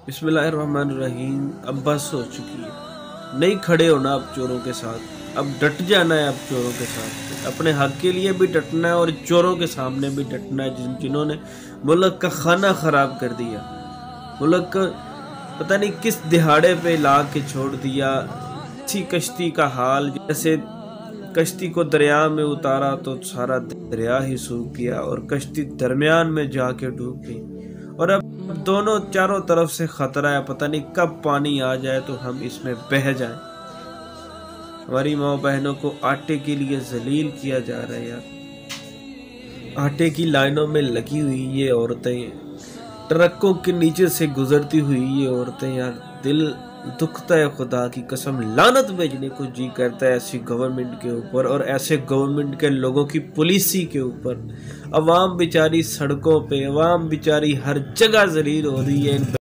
بسم اللہ الرحمن الرحیم۔ اب بس ہو چکی ہے، نہیں کھڑے ہونا اب چوروں کے ساتھ، اب ڈٹ جانا ہے اب چوروں کے ساتھ، اپنے حق کے لیے بھی ڈٹنا ہے اور چوروں کے سامنے بھی ڈٹنا ہے جنہوں نے ملک کا کھانا خراب کر دیا، ملک کا پتہ نہیں کس دہاڑے پہ لا کے چھوڑ دیا۔ اچھی کشتی کا حال، جیسے کشتی کو دریا میں اتارا تو سارا دریا ہی سوکھ گیا اور کشتی درمیان میں جا کے ڈوب گئی، اور اب دونوں چاروں طرف سے خطرہ ہے، پتہ نہیں کب پانی آ جائے تو ہم اس میں بہہ جائیں۔ ہماری ماں بہنوں کو آٹے کے لیے ذلیل کیا جا رہا ہے یار۔ آٹے کی لائنوں میں لگی ہوئی یہ عورتیں، ٹرکوں کے نیچے سے گزرتی ہوئی یہ عورتیں، یار دل دکھتا ہے، خدا کی قسم لعنت بھیجنے کو جی کرتا ہے ایسی گورنمنٹ کے اوپر اور ایسے گورنمنٹ کے لوگوں کی پالیسی کے اوپر۔ عوام بیچاری سڑکوں پہ، عوام بیچاری ہر جگہ ذلیل ہو رہی ہے۔